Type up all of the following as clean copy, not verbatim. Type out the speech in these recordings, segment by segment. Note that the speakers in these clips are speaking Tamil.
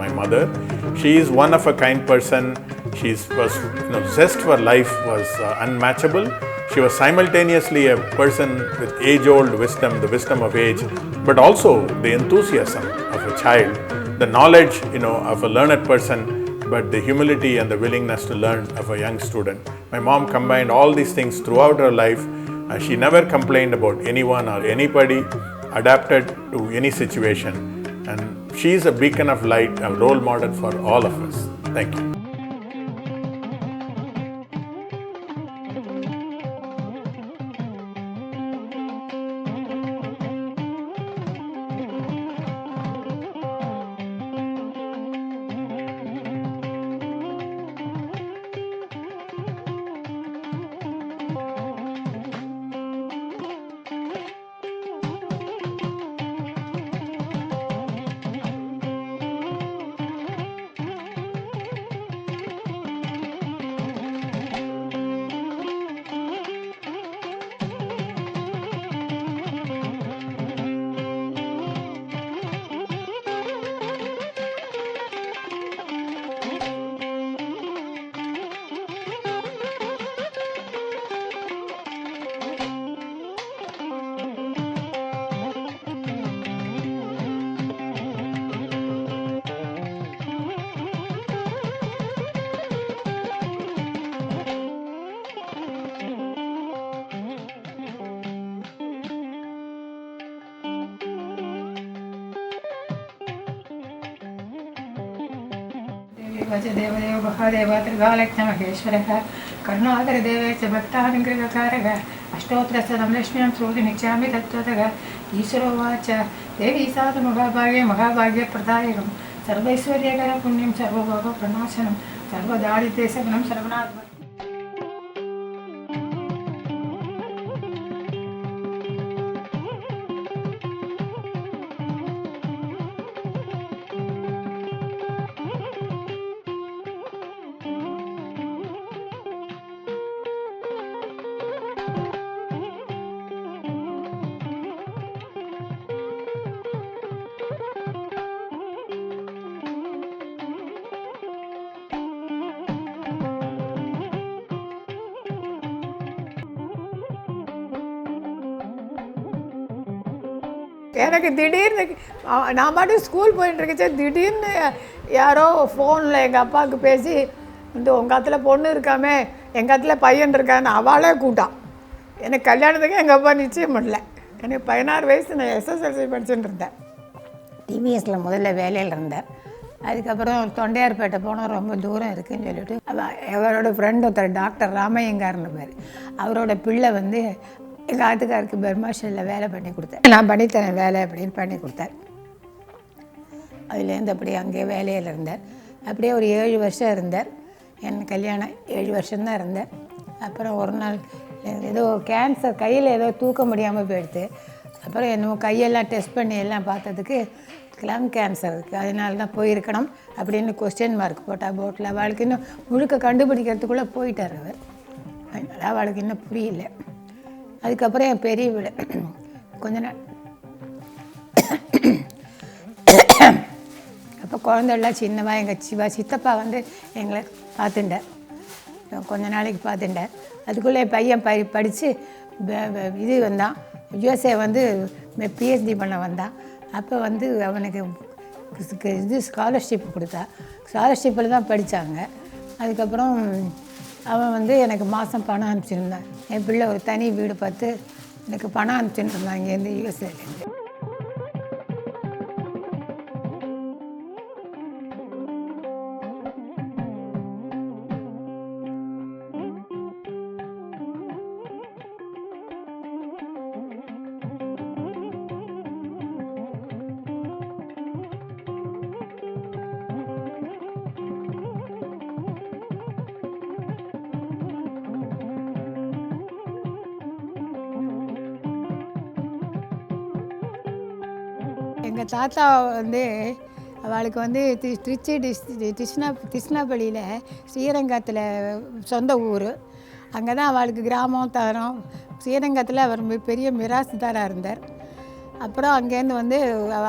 my mother. She is one of a kind person. Zest for life was unmatchable. She was simultaneously a person with age-old wisdom, the wisdom of age, but also the enthusiasm of a child, the knowledge, of a learned person, but the humility and the willingness to learn of a young student. My mom combined all these things throughout her life. She never complained about anyone or anybody, adapted to any situation, and she is a beacon of light, a role model for all of us. Thank you. देवदेव महादेव त्रिकालज्ञ महेश्वरः करुणाकर देवेश भक्तानुग्रहकारः अष्टोत्तरशतं लक्ष्म्यां श्रोतुमिच्छामि तत्त्वतः ईश्वरोवाच देवी साधु महाभाग्यप्रदायकं सर्वैश्वर्यकर पुण्यं सर्वभोगप्रणाशनं सर्वदारिद्र्यशमनं सर्वनाथ. எனக்கு திடீர்னு நான் பாட்டு ஸ்கூல் போயிட்டுருக்கேன், திடீர்னு யாரோ ஃபோனில் எங்கள் அப்பாவுக்கு பேசி உங்கள் காலத்தில் பொண்ணு இருக்காமே, எங்கள் காலத்தில் பையன் இருக்கான்னு அவளே கூட்டான். எனக்கு கல்யாணத்துக்கு எங்கள் அப்பா நிச்சயம் பண்ணல. எனக்கு 16 வயசு, நான் எஸ்எஸ்எல்சி படிச்சுட்டு இருந்தேன். டிவிஎஸில் முதல்ல வேலையில் இருந்தேன். அதுக்கப்புறம் தொண்டையார்பேட்டை போனால் ரொம்ப தூரம் இருக்குதுன்னு சொல்லிவிட்டு அவரோட ஃப்ரெண்டு ஒருத்தர் டாக்டர் ராமையங்கார்னு பேர், அவரோட பிள்ளை எங்கள் ஆத்துக்காருக்கு பெர்மாஷனில் வேலை பண்ணி கொடுத்தேன். நான் பண்ணித்தரேன் வேலை அப்படின்னு பண்ணி கொடுத்தேன். அதுலேருந்து அப்படியே அங்கேயே வேலையில் இருந்தார். அப்படியே ஒரு 7 வருஷம் இருந்தார். என் கல்யாணம் 7 வருஷம்தான் இருந்தேன். அப்புறம் ஒரு நாள் ஏதோ கேன்சர், கையில் ஏதோ தூக்க முடியாமல் போயிடுது. அப்புறம் என்னமோ கையெல்லாம் டெஸ்ட் பண்ணி எல்லாம் பார்த்ததுக்கு லங் கேன்சர் இருக்குது, அதனால தான் போயிருக்கணும் அப்படின்னு கொஸ்டின் மார்க் போட்டால் போட்டில். அவளுக்கு இன்னும் முழுக்க கண்டுபிடிக்கிறதுக்குள்ளே போயிட்டார் அவர். அதனால் அவளுக்கு இன்னும் புரியல. அதுக்கப்புறம் என் பெரிய வீடு கொஞ்ச நாள் அப்போ குழந்தைலாம் சின்னவா எங்கள் சித்தப்பா எங்களை பார்த்துட்டார். கொஞ்ச நாளைக்கு பார்த்துட்டார். அதுக்குள்ளே என் பையன் படித்து இது வந்தான், யுஎஸ்ஏ பிஹெச்டி பண்ண வந்தான். அப்போ அவனுக்கு இது ஸ்காலர்ஷிப் கொடுத்தா. ஸ்காலர்ஷிப்பில் தான் படித்தாங்க. அதுக்கப்புறம் அவன் எனக்கு மாதம் பணம் அனுப்பிச்சிருந்தான். என் பிள்ளை ஒரு தனி வீடு பார்த்து எனக்கு பணம் அனுப்பிச்சுட்டு இருந்தான் இங்கேருந்து, யூஎஸ்ஏலேருந்து. எங்கள் தாத்தா அவளுக்கு திருச்சி திருச்சினாப்பள்ளியில் ஸ்ரீரங்கத்தில் சொந்த ஊர். அங்கே தான் அவளுக்கு கிராமம் தரம். ஸ்ரீரங்கத்தில் அவர் பெரிய மிராசுதாராக இருந்தார். அப்புறம் அங்கேருந்து வந்து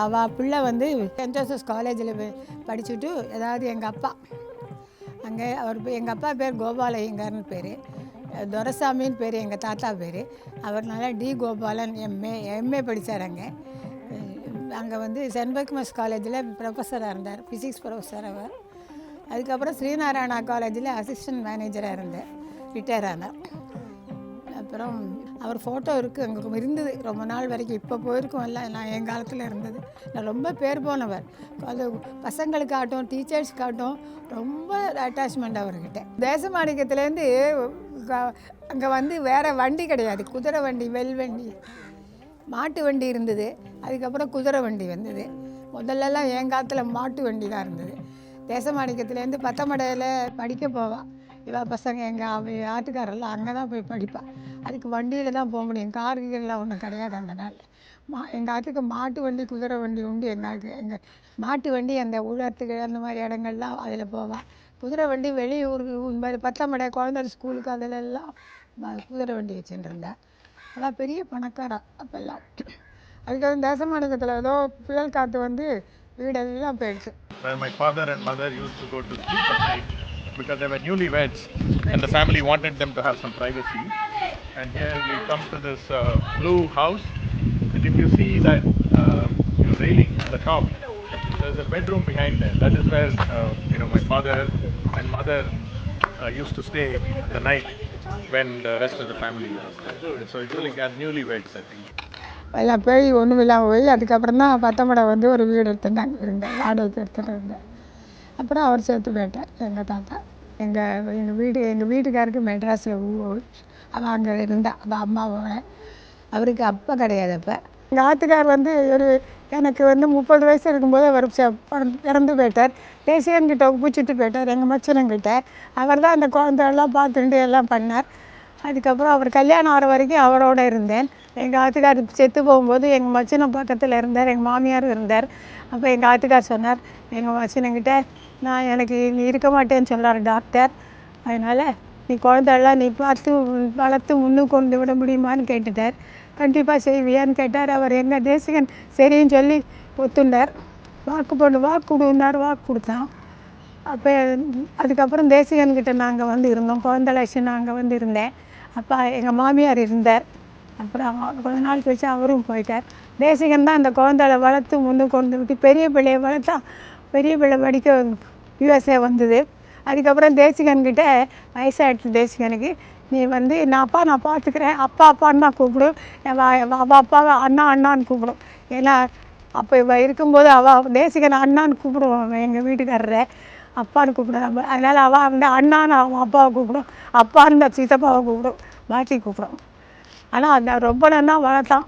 அவள் பிள்ளை வந்து சென்ட் ஜோசப்ஸ் காலேஜில் படிச்சுட்டு ஏதாவது எங்கள் அப்பா அங்கே எங்கள் அப்பா பேர் கோபாலய்யங்கார்னு பேர், துரைசாமின்னு பேர் எங்கள் தாத்தா பேர். அவர் நல்லா டி கோபாலன் எம்ஏ படித்தார் அங்கே. அங்கே வந்து சென்ட் பக்மஸ் காலேஜில் ப்ரொஃபஸராக இருந்தார், ஃபிசிக்ஸ் ப்ரொஃபஸர் அவர். அதுக்கப்புறம் ஸ்ரீநாராயணா காலேஜில் அசிஸ்டன்ட் மேனேஜராக இருந்தார், ரிட்டையர் ஆனார். அப்புறம் அவர் ஃபோட்டோ இருக்குது, அங்கே இருந்தது ரொம்ப நாள் வரைக்கும். இப்போ போயிருக்கோம் இல்லை, நான் என் காலத்தில் இருந்தது. நான் ரொம்ப பேர் போனவர், அது பசங்களுக்காகட்டும் டீச்சர்ஸ்க்காகட்டும் ரொம்ப அட்டாச்மெண்ட் அவர்கிட்ட. தேசமாணிக்கத்துலேருந்து அங்கே வந்து வேறு வண்டி கிடையாது, குதிரை வண்டி, வண்டி, மாட்டு வண்டி இருந்தது. அதுக்கப்புறம் குதிரை வண்டி வந்தது. முதல்லலாம் என் காலத்தில் மாட்டு வண்டி தான் இருந்தது. தேசமாணிக்கத்துலேருந்து பத்தமடையில் படிக்க போவாள் இவா பசங்க, எங்கள் ஆட்டுக்காரெல்லாம் அங்கே தான் போய் படிப்பாள். அதுக்கு வண்டியில் தான் போக முடியும், கார்கள்லாம் ஒன்றும் கிடையாது அந்த நாளில். எங்கள் ஆட்டுக்கு மாட்டு வண்டி குதிரை வண்டி உண்டு. எங்கள் மாட்டு வண்டி அந்த உழத்துக்கு அந்த மாதிரி இடங்கள்லாம் அதில் போவாள். குதிரை வண்டி வெளியூருக்கு இந்த மாதிரி பத்தமடை குழந்தை ஸ்கூலுக்கு அதிலெல்லாம் குதிரை வண்டி வச்சுட்டு இருந்தேன். அதான் பெரிய பணக்காரா அப்போல்லாம். அதுக்கப்புறம் தேசமாணிக்கத்தில் ஏதோ புயல் காற்று வந்து வீடெல்லாம் போயிடுச்சு. My father and mother used to go to sleep at night because they were newlyweds and the family wanted them to have some privacy. And here we come to this blue house, and if you see that railing at the top, there's a bedroom behind there. That is where my father and mother used to stay the night when the rest of the family was there. So it's like as newlyweds, I think. எல்லாம் போய் ஒன்றும் இல்லாமல் போய் அதுக்கப்புறம் தான் பத்தமடை வந்து ஒரு வீடு எடுத்துட்டு அங்கே இருந்தேன், வாடகைக்கு எடுத்துகிட்டு இருந்தேன். அப்புறம் அவர் சேர்த்து போயிட்டார் எங்கள் தாத்தா. எங்கள் வீட்டுக்காருக்கு மெட்ராஸில் அவள் அங்கே இருந்தாள், அவள் அம்மாவோட. அவருக்கு அப்பா கிடையாது. அப்போ எங்கள் ஆத்துக்கார் வந்து எனக்கு வந்து 30 வயசு இருக்கும்போது அவர் இறந்து போயிட்டார். தேசியன்கிட்ட ஒப்பிச்சுட்டு போயிட்டார் எங்கள் மச்சனங்கிட்ட. அவர் தான் அந்த குழந்தையெல்லாம் பார்த்துட்டு எல்லாம் பண்ணார். அதுக்கப்புறம் அவர் கல்யாணம் ஆகிற வரைக்கும் அவரோட இருந்தேன். எங்கள் ஆத்துக்கார் செத்து போகும்போது எங்கள் மச்சனை பக்கத்தில் இருந்தார், எங்கள் மாமியாரும் இருந்தார். அப்போ எங்கள் ஆத்துக்கார் சொன்னார் எங்கள் மச்சனங்கிட்ட, நான் எனக்கு நீ இருக்க மாட்டேன்னு சொன்னார் டாக்டர். அதனால் நீ குழந்தையெல்லாம் நீ பார்த்து வளர்த்து முன்னுக்கு கொண்டு விட முடியுமான்னு கேட்டுட்டார். கண்டிப்பாக செய்வியான்னு கேட்டார். அவர் எங்கள் தேசிகன் சரின்னு சொல்லி ஒத்துண்டார். வாக்கு கொடுன்னார், வாக்கு கொடுத்தான். அப்போ அதுக்கப்புறம் தேசிகன்கிட்ட நாங்கள் வந்து இருந்தோம், குழந்தை லட்சம் நாங்கள் வந்து இருந்தேன். அப்போ எங்கள் மாமியார் இருந்தார். அப்புறம் கொஞ்ச நாள் கழிச்சு அவரும் போயிட்டார். தேசிகன் தான் அந்த குழந்தைய வளர்த்து முன்னுக்கு கொண்டு விட்டு பெரிய பிள்ளையை வளர்த்தா. பெரிய பிள்ளை படிக்க யூஎஸ்ஏ வந்தது. அதுக்கப்புறம் தேசிகன்கிட்ட வயசாகிடுச்சு தேசிகனுக்கு. நீ வந்து நான் பார்த்துக்கிறேன், அப்பான்னு தான் கூப்பிடும், அப்பாவை அண்ணான்னு கூப்பிடும். ஏன்னா அப்போ இருக்கும்போது தேசிகன் அண்ணான்னு கூப்பிடுவான் எங்கள் வீட்டுக்காரரை, அப்பான்னு கூப்பிடுவாங்க. அதனால் அவள் வந்து அண்ணான்னு அவன் அப்பாவை கூப்பிடும், அப்பான்னு தான் சித்தப்பாவை கூப்பிடும், மாற்றி கூப்பிடும். ஆனால் அந்த ரொம்ப நல்லா வளர்த்தான்.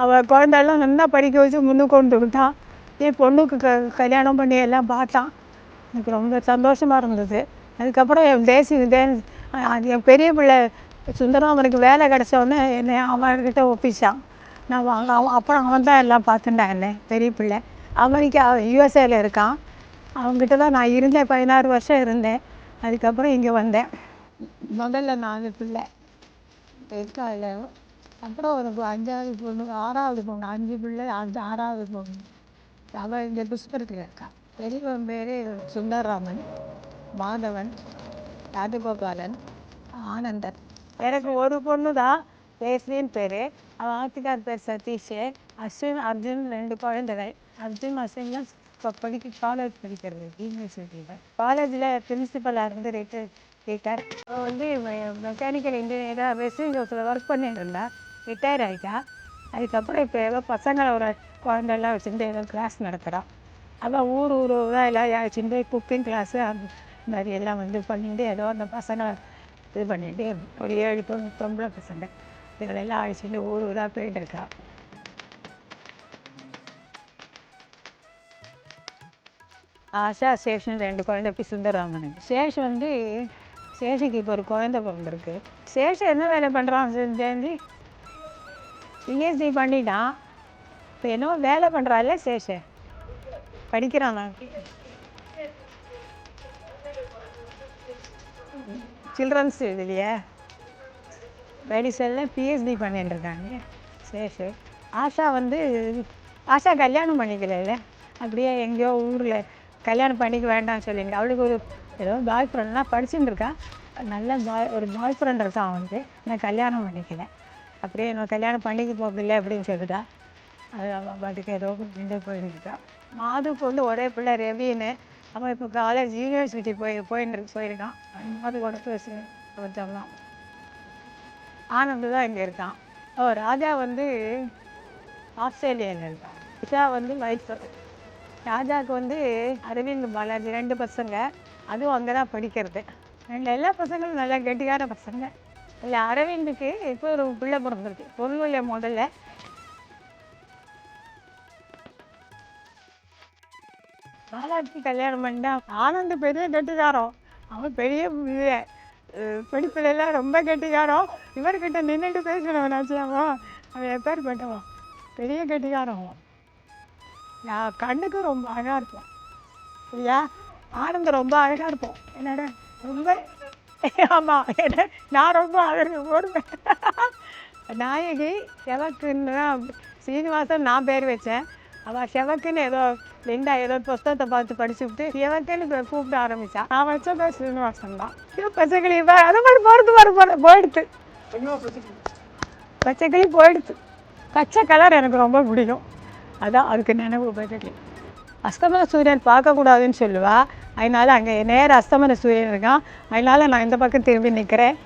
அவள் குழந்தையெல்லாம் நல்லா படிக்க வச்சு முன்னுக்கு கொண்டு விட்டான். பொண்ணுக்கு கல்யாணம் பண்ணி எல்லாம் பார்த்தான். எனக்கு ரொம்ப சந்தோஷமாக இருந்தது. அதுக்கப்புறம் என் பெரிய பிள்ளை சுந்தரம் அவனுக்கு வேலை கிடச்சோடனே என்னை அவன்கிட்ட ஒப்பிச்சான். அப்புறம் அவன் தான் எல்லாம் பார்த்துட்டான். என்ன பெரிய பிள்ளை அவனுக்கு யூஎஸ்ஏல இருக்கான். அவங்ககிட்ட தான் நான் இருந்தேன், 16 வருஷம் இருந்தேன். அதுக்கப்புறம் இங்கே வந்தேன். முதல்ல 4 பிள்ளை இருக்காள். அப்புறம் எனக்கு 5வது பொண்ணு, 6வது பொண்ணு, 5 பிள்ளை, 6வது பொண்ணு. அவள் இங்கே புஷ்பரத்தில் இருக்காள். பெரியவன் பேர் சுந்தரராமன், மாதவன், ராஜகோபாலன், ஆனந்தன். எனக்கு ஒரு பொண்ணு தான், பேசுலின்னு பேர். அவன் ஆத்துக்கார் பேர் சதீஷ். அர்ஜுன் 2 குழந்தைகள். அர்ஜுன் அஸ்வின் இப்போ காலேஜ் படிக்கிறது யூனிவர்சிட்டியில். காலேஜில் பிரின்சிபலாக இருந்து ரிட்டையர். வந்து மெக்கானிக்கல் இன்ஜினியராக வெஸ்டின் ஜோஸில் ஒர்க் பண்ணிட்டு இருந்தா, ரிட்டையர் ஆகிட்டா. அதுக்கப்புறம் இப்போ ஏதோ பசங்களோட குழந்தைலாம் வச்சுட்டு ஏதோ கிளாஸ் நடத்துகிறான். அவள் ஊராக எல்லாம் வச்சுட்டு குக்கிங் கிளாஸு அந்த மாதிரி எல்லாம் வந்து பண்ணிட்டு ஏதோ அந்த பசங்களை இது பண்ணிட்டு ஒரு 7 பொம்பளை பசங்க இதிலெல்லாம் அழைச்சிட்டு ஊராக போயிட்டு இருக்கா. ஆஷா, சேஷன் 2 குழந்தை. இப்போ சுந்தரராமனுக்கு சேஷன் வந்து சேஷுக்கு இப்போ ஒரு குழந்தை பிறந்திருக்கு. சேஷன் என்ன வேலை பண்ணுறான் ஜெயந்தி? பிஎஸ்சி பண்ணிட்டான். இப்போ என்னவோ வேலை பண்ணுறான்ல சேஷன், படிக்கிறான். நான் சில்ட்ரன்ஸ் இதுலையே மெடிசனில் பிஹெச்டி பண்ணிட்டுருக்காங்க சேஷு. ஆஷா வந்து ஆஷா கல்யாணம் பண்ணிக்கல, அப்படியே எங்கேயோ ஊரில் கல்யாணம் பண்ணிக்க வேண்டாம்னு சொல்லிங்க. அவளுக்கு ஒரு ஏதோ பாய் ஃப்ரெண்ட்லாம் படிச்சுட்டு இருக்கா, நல்ல ஒரு பாய் ஃப்ரெண்ட் இருக்கான் அவனுக்கு. நான் கல்யாணம் பண்ணிக்கல, அப்படியே நான் கல்யாணம் பண்ணிக்க போகிறதில்ல அப்படின்னு சொல்லிட்டா. அது அவன் பாட்டுக்கு ஏதோ நின்று போயிருக்கான். மாதுக்கு வந்து ஒரே பிள்ளை ரவின்னு, அவன் இப்போ காலேஜ் யூனிவர்சிட்டி போயிருக்கான். மாது கூட பேசு கொஞ்சம்லாம். ஆனந்து தான் இங்கே இருக்கான். ராஜா வந்து ஆஸ்திரேலியாவில் இருக்கான். இஷா வந்து மைசூர். ராஜாவுக்கு வந்து அரவிந்த் பாலாஜி 2 பசங்க, அதுவும் அங்கே தான் படிக்கிறது. எல்லா பசங்களும் நல்லா கெட்டிக்கார பசங்க. இல்லை அரவிந்துக்கு இப்போ ஒரு பிள்ளை பிறந்திருக்கு, பொருளில் முதல்ல. பாலாஜி கல்யாணம் பண்ணிட்டா. ஆனந்த் பெரிய கெட்டிக்காரம், அவன் பெரிய படிப்புலாம் ரொம்ப கெட்டிக்காரம். இவர்கிட்ட நின்றுட்டு பேசுகிறவனாச்சு அவன் எப்பேற்பட்டவன், பெரிய கெட்டிக்காரம். நான் கண்ணுக்கு ரொம்ப அழகாக இருப்போம் இல்லையா? ஆனந்த் ரொம்ப அழகாக இருப்போம். என்னோட ரொம்ப ஆமாம், என்ன நான் ரொம்ப அழகு போடுவேன். நாயகி செவக்குன்னு தான் சீனிவாசன் நான் பேர் வச்சேன். அவள் செவக்குன்னு ஏதோ லிண்டா ஏதோ புஸ்தகத்தை பார்த்து படிச்சுவிட்டு செவக்குன்னு கூப்பிட ஆரம்பித்தான். நான் வச்ச பேர் சீனிவாசன் தான். பச்சைக்கிளி அது மாதிரி போயிடுது. பச்சைக்கிளி போயிடுது. பச்சை கலர் எனக்கு ரொம்ப பிடிக்கும், அதான் அதுக்கு நினைவு பச்சைக்கிளி. அஸ்தமன சூரியன் பார்க்கக்கூடாதுன்னு சொல்லுவாள், அதனால் அங்கே நேர அஸ்தமன சூரியன் இருக்கான். அதனால் நான் இந்த பக்கம் திரும்பி நிற்கிறேன்.